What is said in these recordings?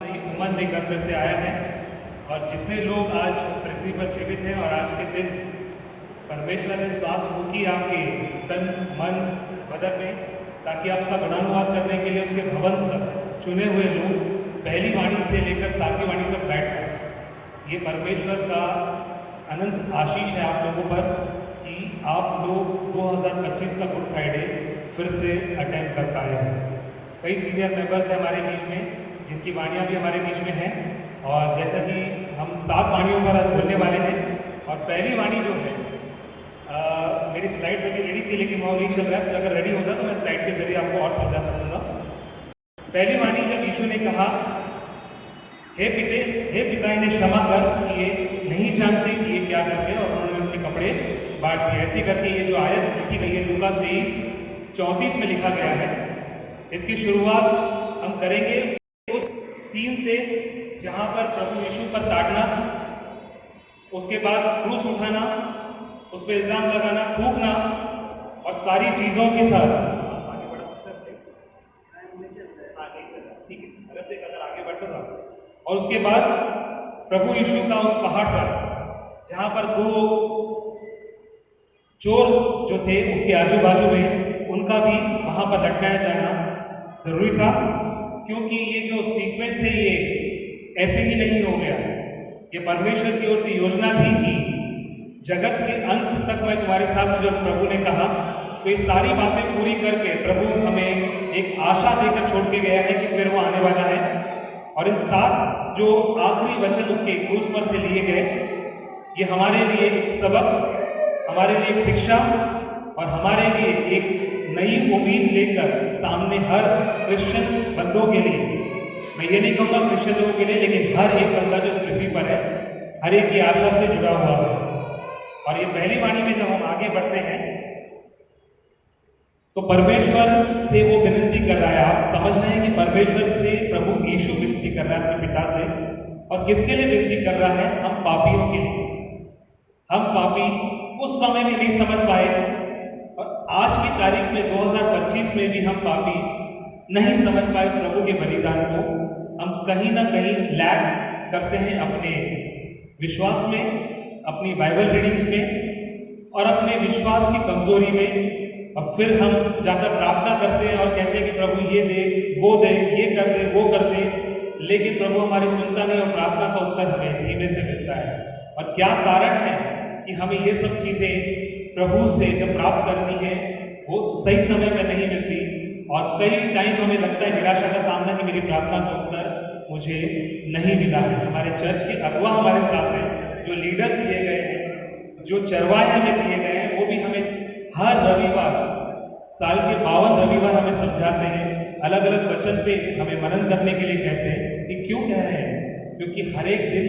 उमंग लेकर फिर से आया है और जितने लोग आज पृथ्वी पर जीवित हैं और आज के दिन परमेश्वर ने श्वास फूकी आपके तन मन बदन में, ताकि आप उसका गुणानुवाद करने के लिए उसके भवन तक चुने हुए लोग पहली वाणी से लेकर सातवीं वाणी तक बैठ पाए। ये परमेश्वर का अनंत आशीष है आप लोगों पर कि आप लोग 2025 का गुड फ्राइडे फिर से अटेंड कर पाए हैं। कई सीनियर मेंबर्स हैं हमारे बीच में जिनकी वाणियाँ भी हमारे बीच में हैं, और जैसा कि हम 7 वाणियों पर आज बोलने वाले हैं। और पहली वाणी जो है मेरी स्लाइड में भी रेडी थी लेकिन वो नहीं चल रहा है, तो अगर रेडी होता तो मैं स्लाइड के जरिए आपको और समझा सकूँगा। पहली वाणी जब यीशु ने कहा, हे पिता इन्हें क्षमा कर कि ये नहीं जानते कि ये क्या करते हैं, और उन्होंने उनके कपड़े बांट दिए। ऐसे करके ये जो आयत लिखी गई है लूका 23:34 में लिखा गया है। इसकी शुरुआत हम करेंगे उस सीन से जहाँ पर प्रभु यीशु पर ताड़ना, उसके बाद क्रूस उठाना, उस पर इल्ज़ाम लगाना, थूकना और सारी चीज़ों के साथ आगे बढ़ा सकता है। ठीक है, अगर आगे बढ़ता था। और उसके बाद प्रभु यीशु का उस पहाड़ पर जहाँ पर 2 चोर जो थे उसके आजू बाजू में, उनका भी वहाँ पर लटकाया जाना जरूरी था, क्योंकि ये जो सीक्वेंस है ये ऐसे ही नहीं हो गया। ये परमेश्वर की ओर से योजना थी कि जगत के अंत तक मैं तुम्हारे साथ, जब प्रभु ने कहा तो ये सारी बातें पूरी करके प्रभु हमें एक आशा देकर छोड़ के गया है कि फिर वो आने वाला है। और इन 7 जो आखिरी वचन उसके क्रूस पर से लिए गए, ये हमारे लिए एक सबक, हमारे लिए एक शिक्षा और हमारे लिए एक नई उम्मीद लेकर सामने हर क्रिश्चियन बंदों के लिए, मैं ये नहीं कहूँगा क्रिश्चियन लोगों के लिए, लेकिन हर एक बंदा जो इस पृथ्वी पर है, हर एक की आशा से जुड़ा हुआ है। और ये पहली वाणी में जब हम आगे बढ़ते हैं तो परमेश्वर से वो विनती कर रहा है। आप समझ रहे हैं कि परमेश्वर से प्रभु यीशु विनती कर रहा है अपने पिता से, और किसके लिए विनती कर रहा है? हम पापियों के लिए। हम पापी उस समय में नहीं समझ पाए, और आज की तारीख में 2025 में भी हम पापी नहीं समझ पाए उस प्रभु के बलिदान को। हम कहीं ना कहीं लैग करते हैं अपने विश्वास में, अपनी बाइबल रीडिंग्स में और अपने विश्वास की कमजोरी में, और फिर हम जाकर प्रार्थना करते हैं और कहते हैं कि प्रभु ये दे, वो दे, ये कर दे, वो कर दे, लेकिन प्रभु हमारी सुनता नहीं और प्रार्थना का उत्तर हमें धीमे से मिलता है। और क्या कारण है कि हमें ये सब चीज़ें प्रभु से जब प्राप्त करनी है वो सही समय में नहीं मिलती, और कई टाइम हमें लगता है निराशा का सामना कि मेरी प्रार्थना का उत्तर मुझे नहीं मिला है। हमारे चर्च के अगुवा हमारे साथ हैं, जो लीडर्स दिए गए हैं, जो चरवाहे हमें दिए गए हैं, वो भी हमें हर रविवार, साल के 52 रविवार हमें समझाते हैं, अलग अलग वचन पे हमें मनन करने के लिए कहते हैं। कि क्यों कह रहे हैं? क्योंकि हर एक दिन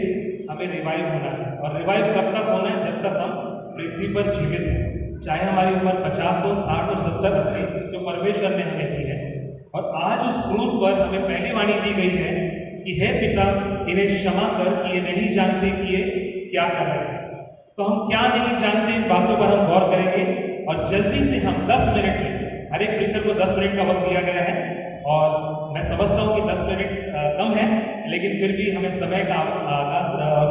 हमें रिवाइव होना है, और रिवाइव कब तक होना है? जब तक हम पृथ्वी पर जीवित हैं, चाहे हमारी उम्र 50 हो, 60 हो, 70, 80, जो परमेश्वर ने हमें दी है। और आज उस क्रूस पर हमें पहली वाणी दी गई है कि हे पिता इन्हें क्षमा कर कि ये नहीं जानते कि ये क्या कर रहे हैं। तो हम क्या नहीं जानते, इन बातों पर हम गौर करेंगे, और जल्दी से हम 10 मिनट में, हर एक प्रीचर को 10 मिनट का वक्त दिया गया है, और मैं समझता हूँ कि 10 मिनट कम है, लेकिन फिर भी हमें समय का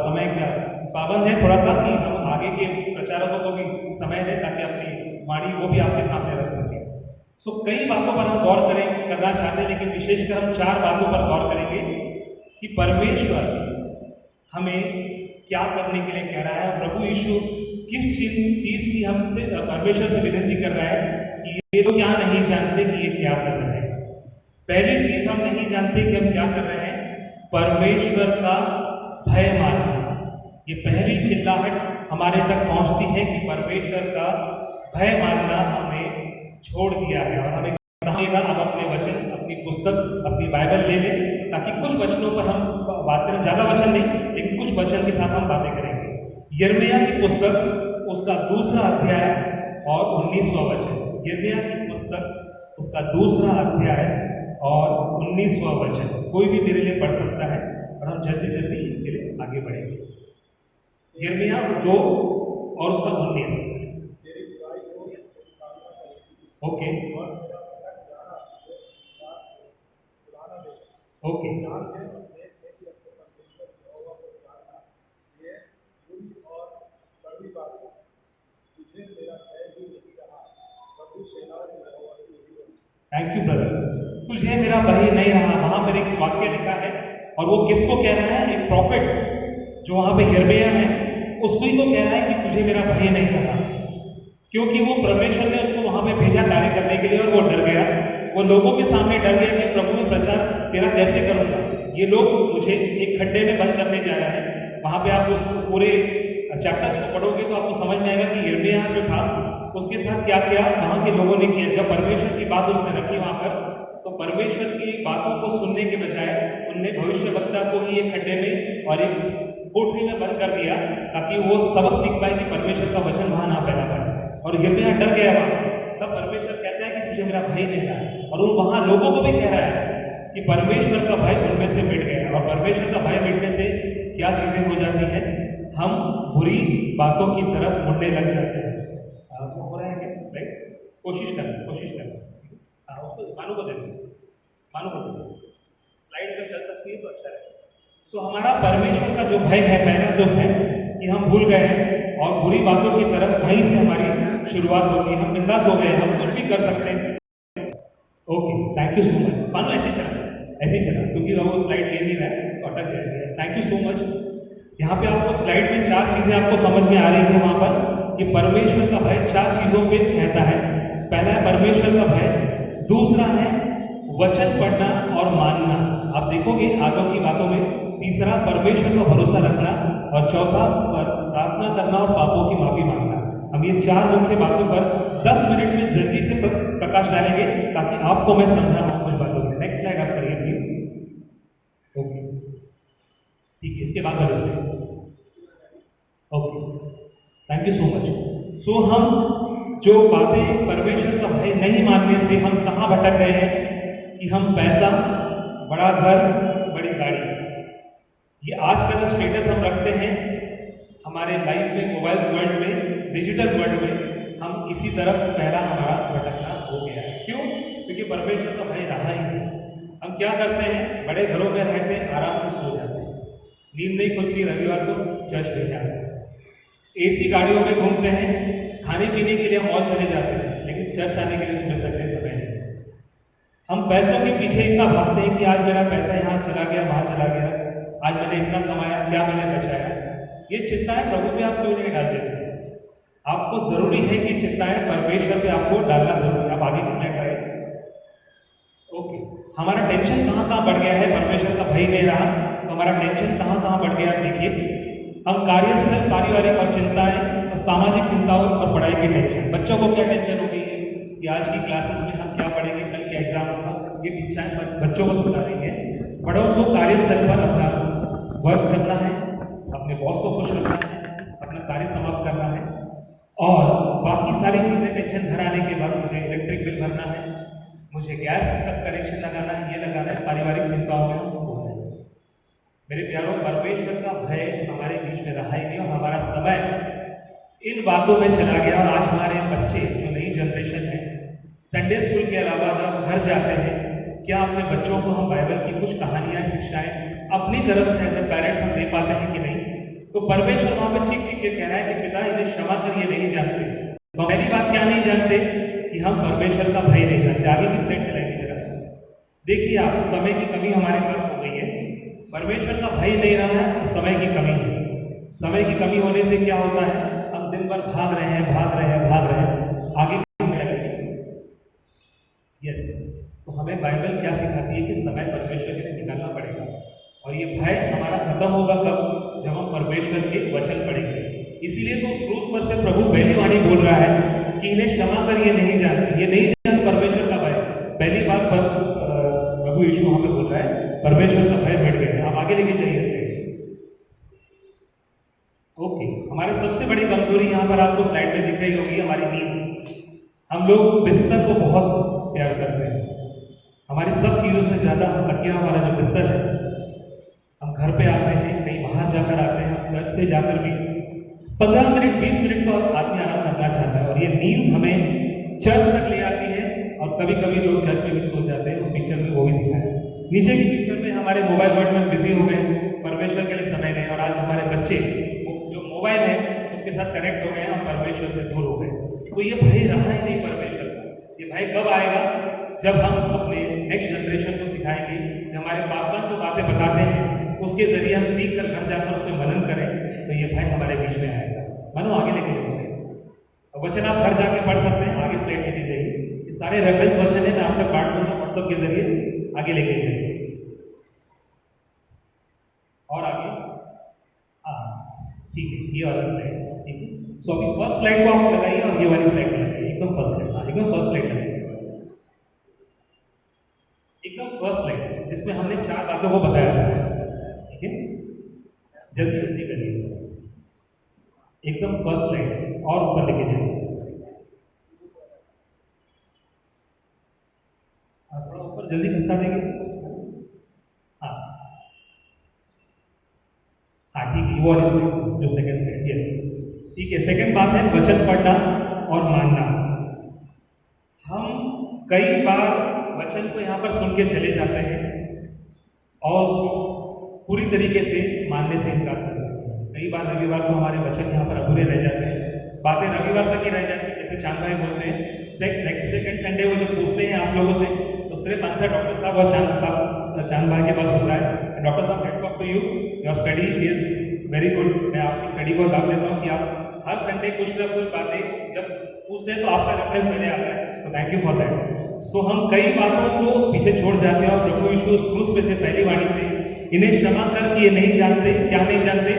समय का पाबंद है थोड़ा सा, कि हम आगे के प्रचारकों को भी समय दें ताकि अपनी वाणी वो भी आपके सामने रख सकें। सो कई बातों पर हम गौर करना चाहते हैं, लेकिन विशेषकर हम 4 बातों पर गौर करेंगे कि परमेश्वर हमें क्या करने के लिए कह रहा है। प्रभु यीशु किस चीज की हमसे परमेश्वर से विनती कर रहा है कि ये तो क्या नहीं जानते कि ये क्या कर रहे हैं। पहली चीज हम नहीं जानते कि हम क्या कर रहे हैं, परमेश्वर का भय मानना। ये पहली चिल्लाहट हमारे तक पहुंचती है कि परमेश्वर का भय मानना हमने छोड़ दिया है। और हमें कहेगा अब अपने वचन, अपनी पुस्तक, अपनी बाइबल ले लें, ताकि कुछ वचनों पर हम बात करें, ज्यादा वचन नहीं लेकिन कुछ वचन के साथ हम बातें करेंगे। यिर्मयाह की पुस्तक, उसका 2रा अध्याय और 19वां वचन। यिर्मयाह की पुस्तक, उसका 2रा अध्याय और 19वां वचन। कोई भी मेरे लिए पढ़ सकता है और हम जल्दी जल्दी इसके लिए आगे बढ़ेंगे। यिर्मयाह 2 और उसका 19। Okay okay thank you brother. तुझे मेरा भाई नहीं रहा, वहां पर एक वाक्य लिखा है और वो किसको कह रहा है? एक प्रॉफिट जो वहां पे यिर्मयाह है उसको ही तो कह रहा है कि तुझे मेरा भाई नहीं रहा, क्योंकि वो परमेश्वर ने उसको वहां पे भेजा कार्य करने के लिए और वो डर गया। वो लोगों के सामने डर गया कि प्रभु में प्रचार तेरा कैसे करूंगा, ये लोग मुझे एक खड्डे में बंद करने जा रहे हैं। वहां पे आप उस पूरे चैप्टर्स को पढ़ोगे तो आपको समझ में आएगा कि यिर्मयाह जो था उसके साथ क्या क्या वहां के लोगों ने किया। जब परमेश्वर की बात उसने रखी वहां पर, तो परमेश्वर की बातों को सुनने के बजाय उनने भविष्यवक्ता को ही एक खड्डे में और एक कोठरी में बंद कर दिया ताकि वो सबक सीख पाए कि परमेश्वर का वचन वहां ना फैला पाए। और यिर्मयाह डर गया वहां। तब परमेश्वर कहता है कि तुझे मेरा भाई नहीं रहा, और वो वहां लोगों को भी कह रहा है कि परमेश्वर का भय उनमें से मिट गया। और परमेश्वर का भय मिटने से क्या चीजें हो जाती है? हम बुरी बातों की तरफ मुड़ने लग जाते हैं। हो रहा है क्या स्लाइड? कोशिश करना उसको मानो को दे दो, मानो को दे दो। स्लाइड अगर चल सकती है तो अच्छा है। सो हमारा परमेश्वर का जो भय है, पहला जो है कि हम भूल गए हैं और बुरी बातों की तरफ वहीं से हमारी शुरुआत होगी। हम बिंदास हो गए, हम कुछ भी कर सकते हैं। Okay, thank you so much. मानो ऐसे चला क्योंकि वो स्लाइड ले नहीं रहा है तो अटक जाएगा। Thank you so much. यहाँ पे आपको स्लाइड में 4 चीजें आपको समझ में आ रही है वहां पर कि परमेश्वर का भय 4 चीजों पे कहता है। पहला है परमेश्वर का भय, दूसरा है वचन पढ़ना और मानना, आप देखोगे आगे की बातों में। तीसरा परमेश्वर का भरोसा रखना, और चौथा प्रार्थना करना और पापों की माफी मांगना। हम ये 4 मुख्य बातों पर 10 मिनट में जल्दी से प्रकाश डालेंगे ताकि आपको मैं समझा पाऊँ कुछ बातों में। नेक्स्ट स्लाइड आप करिए प्लीज। ओके, ठीक है, इसके बाद और slide. Okay, thank you so much. So हम जो बातें परमेश्वर का भय नहीं मानने से हम कहाँ भटक गए हैं कि हम पैसा, बड़ा घर, बड़ी गाड़ी, ये आज का जो स्टेटस हम रखते हैं हमारे लाइफ में, मोबाइल्स वर्ल्ड में, डिजिटल वर्ल्ड में, हम इसी तरफ पहला हमारा भटकना हो गया है। क्यों? क्योंकि परमेश्वर का भय रहा ही नहीं। हम क्या करते हैं? बड़े घरों में रहते हैं, आराम से सो जाते हैं, नींद नहीं खुलती, रविवार को चर्च नहीं आ सकते, एसी गाड़ियों में घूमते हैं, खाने पीने के लिए मॉल चले जाते हैं, लेकिन चर्च आने के लिए सुबह सवेरे समय नहीं। हम पैसों के पीछे इतना भागते हैं कि आज मेरा पैसा यहाँ चला गया, वहां चला गया, आज मैंने इतना कमाया, क्या मैंने बचाया। ये चिंताएं प्रभु पे आप क्यों नहीं डाल देते? आपको जरूरी है कि चिंताएं परमेश्वर पे आपको डालना जरूरी है। आप आगे की स्लाइड पर आइए। ओके, हमारा टेंशन कहाँ कहाँ बढ़ गया है? परमेश्वर का भय नहीं रहा तो हमारा टेंशन कहाँ कहाँ बढ़ गया? देखिए, हम कार्यस्थल, पारिवारिक और चिंताएं और सामाजिक चिंताओं और पढ़ाई की टेंशन। बच्चों को क्या टेंशन हो गई है कि आज की क्लासेस में हम क्या पढ़ेंगे, कल क्या एग्जाम होगा, ये चिंताएं बच्चों को सुना रही है। बड़ों को कार्यस्थल पर अपना वर्क करना है, अपने बॉस को खुश रखना है, अपना कार्य समाप्त करना है, और बाकी सारी चीजें टेंशन घर आने के बाद मुझे इलेक्ट्रिक बिल भरना है, मुझे गैस का कनेक्शन लगाना है, ये लगाना है। पारिवारिक चिंताओं में हम खो रहे हैं। मेरे प्यारों, परमेश्वर का भय हमारे बीच में रहा ही नहीं और हमारा समय इन बातों में चला गया। और आज हमारे बच्चे, जो नई जनरेशन है, संडे स्कूल के अलावा जब घर जाते हैं, क्या अपने बच्चों को हम बाइबल की कुछ कहानियां, शिक्षाएं अपनी तरफ से एज ए पेरेंट्स हम दे पाते हैं कि नहीं? तो परमेश्वर वहां पर चीख चीख के कह रहा है कि पिता इन्हें क्षमा कर, ये नहीं जानते। तो पहली बात क्या नहीं जानते? कि हम परमेश्वर का भय नहीं जानते। आगे की स्लाइड चलाएंगे जरा। देखिए आप, समय की कमी हमारे पास हो गई है, परमेश्वर का भय नहीं रहा है और समय की कमी है। समय की कमी होने से क्या होता है? हम दिन भर भाग रहे हैं। आगे यस, तो हमें बाइबल क्या सिखाती है कि समय परमेश्वर के लिए निकालना पड़ेगा। और ये भय हमारा खत्म होगा कब? जब हम परमेश्वर के वचन पढ़ेंगे। इसीलिए तो उस क्रूस पर से प्रभु पहली वाणी बोल रहा है कि इन्हें क्षमा कर, ये नहीं जानते परमेश्वर का भय। पहली बात पर प्रभु यीशु हमें बोल रहा है परमेश्वर का भय मिट गया। आप आगे लेके जाइए इसके। ओके, हमारी सबसे बड़ी कमजोरी यहाँ पर आपको स्लाइड में दिख रही होगी, हमारी नींद। हम लोग बिस्तर को बहुत प्यार करते हैं, हमारी सब चीजों से ज्यादा तकिया हमारा जो बिस्तर है। हम घर पे आते हैं, कहीं बाहर जाकर आते हैं, हम चर्च से जाकर भी 15 मिनट 20 मिनट तो आदमी आराम करना चाहता है, और ये नींद हमें चर्च तक ले आती है। और कभी कभी लोग चर्च में भी सो जाते हैं। उस पिक्चर में वो भी दिखा है। नीचे की पिक्चर में हमारे मोबाइल वर्ल्ड में बिजी हो गए, परमेश्वर के लिए समय नहीं। और आज हमारे बच्चे जो मोबाइल है उसके साथ कनेक्ट हो गए हैं और परमेश्वर से दूर हो गए। तो ये भय रहा ही नहीं परमेश्वर का। ये भय कब आएगा? जब हम अपने नेक्स्ट जनरेशन को सिखाएंगे कि हमारे पासवान जो बातें बताते हैं उसके जरिए हम सीख कर घर जाकर उसमें मनन करें, तो ये भय हमारे बीच में आएगा। मनो आगे लेके जाइए। वचन आप घर जाके पढ़ सकते हैं, आगे स्लाइड में दी जाइए। ये सारे रेफरेंस वचन है, मैं आप तक बांट दूंगा व्हाट्सएप के जरिए, आगे लेके जाइए। और आगे, हाँ ठीक है, ये वाला स्लाइड ठीक है। सो अभी फर्स्ट स्लाइड को आप लगाइए और ये वाली स्लाइड लगाइए, एकदम फर्स्ट स्लाइड, हाँ एकदम फर्स्ट स्लाइड लगाइए, एकदम फर्स्ट स्लाइड जिसमें हमने 4 बातों को बताया था, ठीक है। जल्दी जल्दी करिए, एकदम फर्स्ट स्लाइड और ऊपर लेके जाइए। थोड़ा ऊपर जल्दी खिसका देंगे। हाँ हाँ ठीक है, वो वाली स्लाइड जो सेकंड स्लाइड, यस ठीक है। सेकंड बात है वचन पढ़ना और मानना। हम कई बार वचन को यहाँ पर सुन के चले जाते हैं और उसको पूरी तरीके से मानने से इनकार कर देते हैं। कई बार रविवार को हमारे वचन यहाँ पर अधूरे रह जाते हैं, बातें रविवार तक ही रह जाती है। जैसे चांद भाई बोलते हैं नेक्स्ट सेकंड संडे वो जब पूछते हैं आप लोगों से, तो सिर्फ आंसर डॉक्टर साहब और चांद भाई के पास होता है। डॉक्टर साहब hats off to you, your study is very good. मैं आपकी स्टडी को दाव देता हूँ कि आप हर संडे कुछ ना कुछ बातें जब पूछते हैं तो आपका रेफरेंस पहले आता है, तो थैंक यू फॉर दैट। सो हम कई बातों को पीछे छोड़ जाते हैं और प्रभु यीशु उस क्रूस पे से पहली वाणी से इन्हें क्षमा कर कि ये नहीं जानते, क्या नहीं जानते,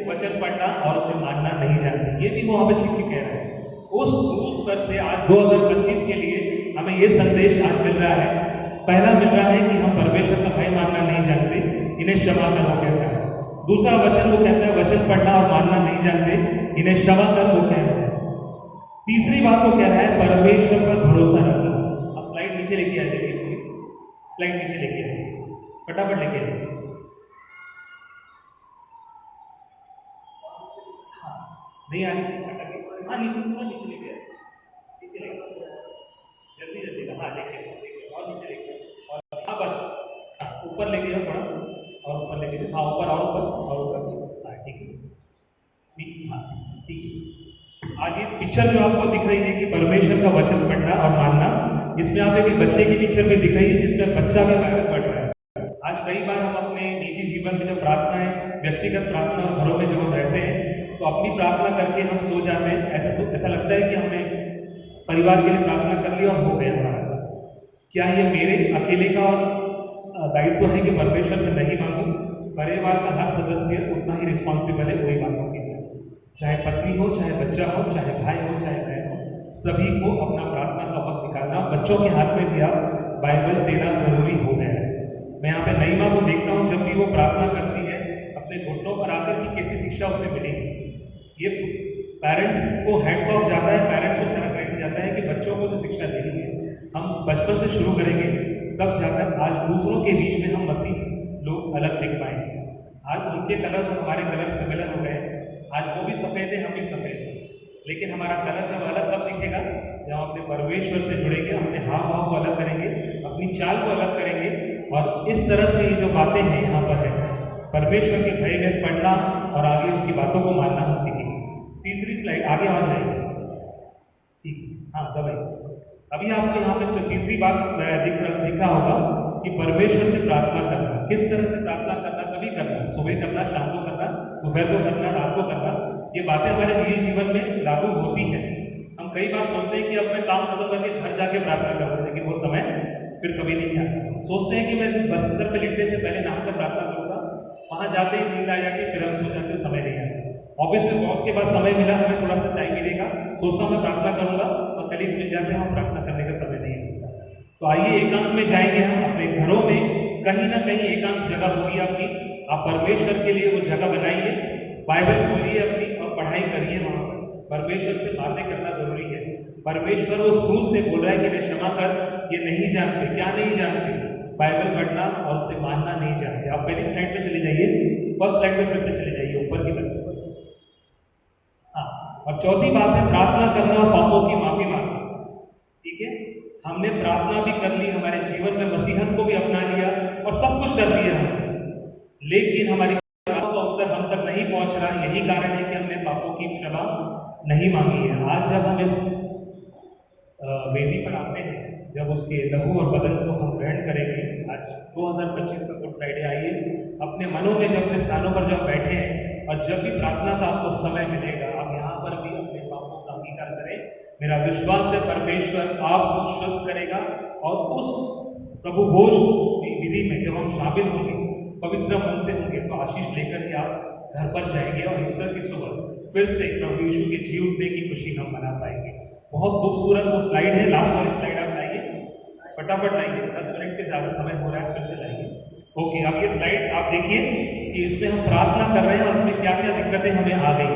वचन पढ़ना और उसे मानना नहीं जानते। ये भी वहां पे छिप के कह रहा है। उस क्रूस पर से आज 2025 के लिए हमें ये संदेश आज मिल रहा है। पहला मिल रहा है कि हम परमेश्वर का भय मानना नहीं जानते, इन्हें क्षमा कर वो कहता है। दूसरा वचन वो कहता है वचन पढ़ना और मानना नहीं जानते, इन्हें क्षमा कर वो कहता है। तीसरी बात वो कह रहा है परमेश्वर पर भरोसा रखना। अब स्लाइड नीचे लेके आ जाइए, स्लाइड नीचे लेके आइए, फटाफट लेके आइए। हाँ नहीं आ रही, हाँ नीचे, पूरा नीचे लेके आइए, नीचे लेके जल्दी जल्दी, हाँ लेके और नीचे लेके और हाँ बस, हाँ ऊपर लेके जाओ थोड़ा और ऊपर लेके जाओ, हाँ ऊपर और ऊपर, हाँ ठीक है, हाँ ठीक है। आज ये पिक्चर जो आपको दिख रही है कि परमेश्वर का वचन पढ़ना और मानना, इसमें आप एक बच्चे की पिक्चर भी दिख रही है जिसमें बच्चा भी बाइबल पढ़ रहा है। आज कई बार हम अपने निजी जीवन में जब प्रार्थना है, व्यक्तिगत प्रार्थना और घरों में जब हम रहते हैं तो अपनी प्रार्थना करके हम सो जाते हैं। ऐसा लगता है कि हमने परिवार के लिए प्रार्थना कर ली और हो गया हमारा। क्या ये मेरे अकेले का और दायित्व है कि परमेश्वर से नहीं मांगूं? परिवार का हर सदस्य उतना ही रिस्पॉन्सिबल है वही बातों के लिए, चाहे पत्नी हो, चाहे बच्चा हो, चाहे भाई हो, चाहे बहन हो, सभी को अपना प्रार्थना का वक्त निकालना। बच्चों के हाथ में भी आप बाइबल देना जरूरी हो गया है। मैं यहाँ पे नई माँ को देखता हूँ, जब भी वो प्रार्थना करती है अपने घुटनों पर आकर की कैसी शिक्षा उसे मिली। ये पेरेंट्स को हेड्स ऑफ जाता है, पेरेंट्स को सारा क्रेडिट जाता है कि बच्चों को जो शिक्षा देनी है हम बचपन से शुरू करेंगे, तब जाकर आज दूसरों के बीच में हम मसीह लोग अलग दिख पाएंगे। आज उनके कलर और हमारे कलर सिमिलर हो गए, आज वो भी सफ़ेद है, हम भी सफ़ेद हैं, लेकिन हमारा कलर जब अलग तब दिखेगा जब हम अपने परमेश्वर से जुड़ेंगे, अपने हाव भाव को अलग करेंगे, अपनी चाल को अलग करेंगे। और इस तरह से ये जो बातें हैं यहाँ पर है, परमेश्वर के भय में पढ़ना और आगे उसकी बातों को मानना हम सीखेंगे। तीसरी स्लाइड आगे आ जाएगी, ठीक है, हाँ दबाइए। अभी आपको यहाँ पे तीसरी बात दिख रहा होगा कि परमेश्वर से प्रार्थना करना। किस तरह से प्रार्थना करना? कभी करना, सुबह करना, शाम को करना, दोपहर को करना, रात को करना। ये बातें हमारे निजी जीवन में लागू होती हैं। हम कई बार सोचते हैं कि अब मैं काम खत्म करके घर जाके प्रार्थना करूँगा, लेकिन वो समय फिर कभी नहीं आता। सोचते हैं कि मैं बिस्तर पे लिटने से पहले नहाकर प्रार्थना करूँगा, वहाँ जाते ही नींद आ जाती है, फिर हम सो जाते हैं, समय नहीं आता। ऑफिस में बॉस के बाद समय मिला, हमें थोड़ा सा चाय मिलेगा, सोचता हूँ मैं प्रार्थना करूँगा, और कलीग्स मिल जाते हैं, हम प्रार्थना करने का समय नहीं मिलता। तो आइए एकांत में जाएंगे हम अपने घरों में, कहीं ना कहीं एकांत जगह होगी आपकी, आप परमेश्वर के लिए वो जगह बनाइए, बाइबल खोलिए अपनी और पढ़ाई करिए। वहाँ पर परमेश्वर से बातें करना जरूरी है। परमेश्वर उस क्रूस से बोल रहा है कि इन्हें क्षमा कर, ये नहीं जानते, क्या नहीं जानते, बाइबल पढ़ना और उसे मानना नहीं जानते। आप पहली स्लाइड पे चले जाइए, फर्स्ट स्लाइड पे फिर से चले जाइए ऊपर की तरफ। हाँ, और चौथी बात है प्रार्थना करना और पापों की माफी मांगना। ठीक है, हमने प्रार्थना भी कर ली, हमारे जीवन में मसीहत को भी अपना लिया और सब कुछ कर लिया हमने, लेकिन हमारी प्रार्थना का उत्तर हम तक नहीं पहुंच रहा। यही कारण है कि हमने पापों की क्षमा नहीं मांगी है। आज जब हम इस वेदी पर आते हैं जब उसके लहू और बदन को हम ग्रहण करेंगे। आज 2025 का गुड फ्राइडे, आइए अपने मनों में, जब अपने स्थानों पर जब बैठे हैं और जब भी प्रार्थना का आपको समय मिलेगा, आप यहाँ पर भी अपने पापों का अंगीकार करें। मेरा विश्वास है परमेश्वर आपको शुद्ध करेगा और उस प्रभु भोज विधि में जब हम शामिल होंगे, पवित्र मन से होंगे, तो आशीष लेकर के आप घर पर जाएंगे और ईस्टर की सुबह फिर से प्रभु यीशु के जी उठने की खुशी हम मना पाएंगे। बहुत खूबसूरत वो स्लाइड है, लास्ट वाली स्लाइड आप लाइए, फटाफट लाइए, 10 मिनट के ज़्यादा समय हो रहा है, फिर से लाइए। ओके, अब ये स्लाइड आप देखिए कि इसमें हम प्रार्थना कर रहे हैं और इसमें क्या क्या दिक्कतें हमें आ गई।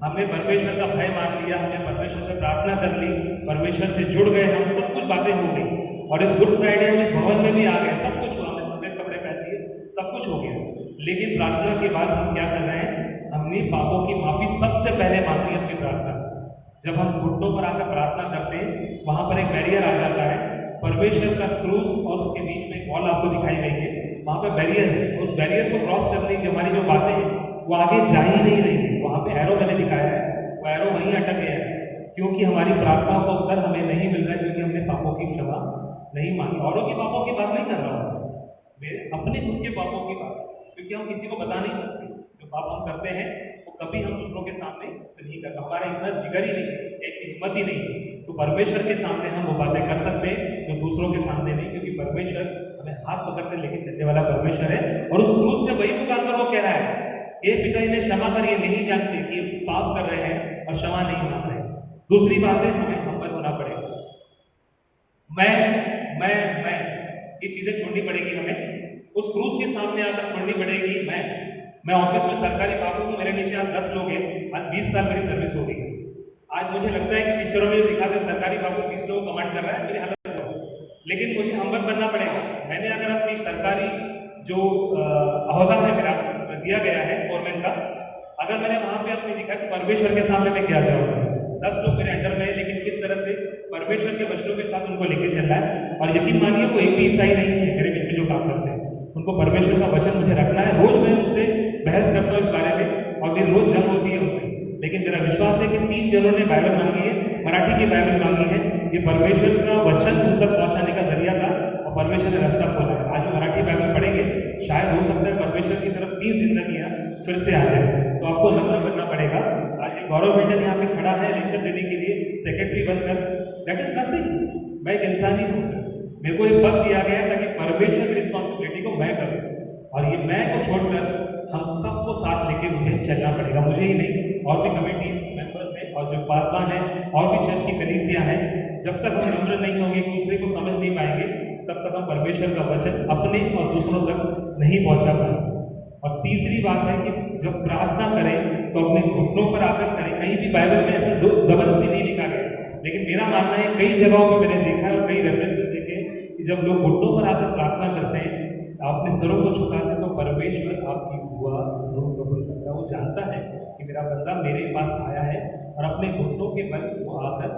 हमने परमेश्वर का भय मान लिया, हमने परमेश्वर से प्रार्थना कर ली, परमेश्वर से जुड़ गए, हम सब कुछ बातें हो गई और इस गुड फ्राइडे हम इस भवन में भी आ गए, सब कुछ हुआ, हमने सफेद कपड़े पहन लिए, सब कुछ हो गया। लेकिन प्रार्थना के बाद हम क्या कर रहे हैं, हमने पापों की माफी सबसे पहले मांगी अपनी प्रार्थना। जब हम घुटनों पर आकर प्रार्थना करते हैं, वहां पर एक बैरियर आ जाता है, परमेश्वर का क्रूस और उसके बीच में एक वॉल आपको दिखाई गई है, वहां पर बैरियर है। उस बैरियर को क्रॉस करने की हमारी जो बातें हैं वो आगे जा ही नहीं रही। वहां पे एरो मैंने दिखाया है, वो एरो वहीं अटक गया है, क्योंकि हमारी प्रार्थनाओं का उत्तर हमें नहीं मिल रहा है, क्योंकि हमने पापों की क्षमा नहीं मांगी। औरों के पापों की बात नहीं कर रहा हूँ, मेरे अपने खुद के पापों की बात, क्योंकि हम किसी को बता नहीं सकते जो पाप हम करते हैं, वो कभी हम दूसरों के सामने नहीं करते, हमारा इतना जिगर ही नहीं, एक हिम्मत ही नहीं। तो परमेश्वर के सामने हम वो बातें कर सकते हैं जो दूसरों के सामने नहीं, क्योंकि परमेश्वर हमें हाथ पकड़कर लेके चलने वाला परमेश्वर है। और उस क्रूस से वही पुकार कर वो कह रहा है, ये पिता इन्हें क्षमा कर, ये नहीं जानते कि पाप कर रहे हैं और क्षमा नहीं मांग रहे। दूसरी बात है, हमें हम्बल होना पड़ेगा। मैं ये चीजें छोड़नी पड़ेगी, हमें उस क्रूस के सामने आकर छोड़नी पड़ेगी। मैं ऑफिस में सरकारी बाबू हूँ, मेरे नीचे आज 10 लोग हैं, आज 20 साल मेरी सर्विस हो गई। आज मुझे लगता है कि पिक्चरों में जो दिखाते हैं सरकारी बाबू 20 लोग कमांड कर रहा है, मेरी हालत हुआ, लेकिन मुझे हम्बल बनना पड़ेगा। मैंने अगर अपनी सरकारी जो अहदा है मेरा दिया गया है फोरमैन का, अगर मैंने वहां पे अपनी दिखा कि परमेश्वर के सामने मैं क्या जाऊँगा, 10 लोग मेरे अंडर में है, लेकिन किस तरह से परमेश्वर के वचनों के साथ उनको लेके चल रहा है। और यकीन मानिए वो एक भी ईसाई नहीं है मेरे बीच में जो काम करते हैं, उनको परमेश्वर का वचन मुझे रखना है। रोज मैं उनसे बहस करता हूँ इस बारे में और मेरी रोज जंग होती है उनसे, लेकिन मेरा विश्वास है कि 3 जनों ने बाइबल मांगी है, मराठी की बाइबल मांगी है, ये परमेश्वर का वचन उन तक पहुंचाने का जरिया था और परमेश्वर ने रास्ता खोला है। आज वो मराठी बाइबल पढ़ेंगे, शायद हो सकता है परमेश्वर की तरफ 3 जिंदगियां फिर से आ जाए। तो आपको नम्र बनना पड़ेगा। आज एक गौरव बेटन यहाँ पे खड़ा है लेक्चर देने के लिए, सेक्रेटरी बनकर, दैट इज नथिंग। मैं एक इंसान ही हूँ सर, मेरे को एक पद दिया गया है ताकि परमेश्वर की रिस्पॉन्सिबिलिटी को मैं करूँ, और ये मैं को छोड़कर हम सबको साथ लेके मुझे चलना पड़ेगा। मुझे ही नहीं, और भी कमेटी मेंबर्स हैं और जो पासवान हैं और भी चर्च की कलीसिया हैं, जब तक हम नम्र नहीं होंगे, एक दूसरे को समझ नहीं पाएंगे, तब तक हम परमेश्वर का वचन अपने और दूसरों तक नहीं पहुंचा पाएंगे। और तीसरी बात है कि जब प्रार्थना करें तो अपने घुटनों पर आकर करें। कहीं भी बाइबल में ऐसा जबरदस्ती नहीं लिखा गया, लेकिन मेरा मानना है कई जगहों पर मैंने देखा है और कई रेफरेंसेस देखे कि जब लोग घुटनों पर आकर प्रार्थना करते हैं, अपने सरों को झुकाते हैं, तो परमेश्वर आपकी दुआ जरूर कबूल करता है। वो जानता है कि मेरा बंदा मेरे पास आया है, और अपने घुटनों के बल वो आकर,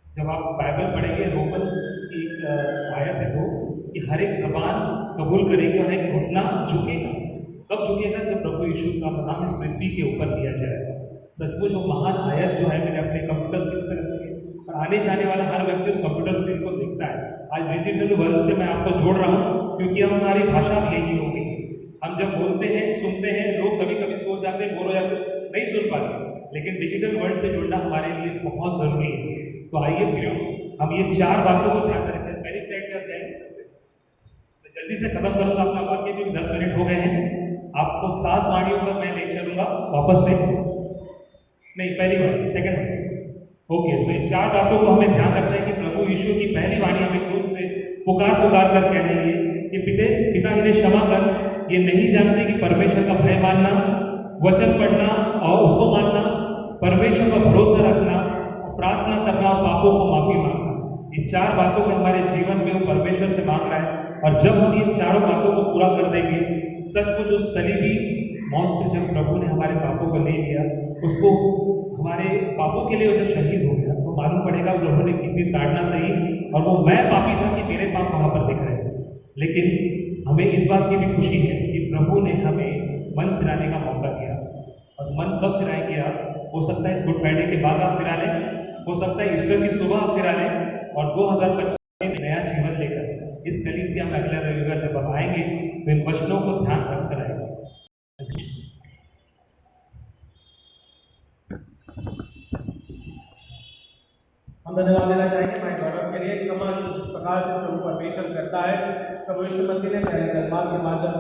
जब आप बाइबल पढ़ेंगे, रोमन्स की एक आयत है तो कि हर एक जबान कबूल करेगी और एक घुटना झुकेगा। कब झुकेगा? जब प्रभु यीशु का नाम इस पृथ्वी के ऊपर लिया जाएगा। सचमुच वो महान आयत जो है मैंने अपने कंप्यूटर स्क्रीन पर रखी है, और आने जाने वाला हर व्यक्ति उस कंप्यूटर स्क्रीन को देखता है। आज डिजिटल वर्ल्ड से मैं आपको जोड़ रहा हूँ, क्योंकि हमारी भाषा भी यही हो गई। हम जब बोलते हैं, सुनते हैं, लोग कभी कभी सोच जाते हैं, बोल हो जाते, नहीं सुन पाते, लेकिन डिजिटल वर्ल्ड से जुड़ना हमारे लिए बहुत जरूरी है। तो आइए फिर हम ये 4 बातों को ध्यान रखें। पहली स्लाइड पर जाएंगे, मैं जल्दी से खत्म करूंगा अपना वाक्य, क्योंकि 10 मिनट हो गए हैं। आपको 7 वाणियों पर मैं ले चलूंगा वापस से, नहीं पहली वाणी, सेकंड वाणी। ओके, इसमें 4 बातों को हमें ध्यान रखना है कि प्रभु यीशु की पहली वाणी हमें खुद से पुकार कर कह रही है कि पिता इन्हें क्षमा कर, ये नहीं जानते कि परमेश्वर का भय मानना, वचन पढ़ना और उसको मानना, परमेश्वर का भरोसा रखना, प्रार्थना करना और पापों को माफी मांगना। ये 4 बातों को हमारे जीवन में वो परमेश्वर से मांग रहा है। और जब हम ये 4 बातों को पूरा कर देंगे, सचमुच जो सलीबी मौत पे जब प्रभु ने हमारे पापों को ले लिया, उसको हमारे पापों के लिए वो जब शहीद हो गया, तो मालूम पड़ेगा प्रभु ने कितनी ताड़ना सही। और वो मैं पापी था कि मेरे पाप वहां पर दिख रहे हैं, लेकिन हमें इस बात की भी खुशी है कि प्रभु ने हमें मन फिराने का मौका दिया। और मन कब फिराएंगे आप? हो सकता है इस गुड फ्राइडे के बाद आप फिरा लें, हो सकता है ईस्टर की सुबह आप फिरा लें, और 2025 नया जीवन लेकर इस कलीसिया में अगले रविवार जब हम आएंगे तो इन वचनों को ध्यान रखकर आएंगे। हम धन्यवाद देना चाहेंगे भाई गौरव के लिए। समाज जिस प्रकार से प्रभु परमेश्वर करता है, प्रभु यीशु मसीह ने पहले कलमात के माध्यम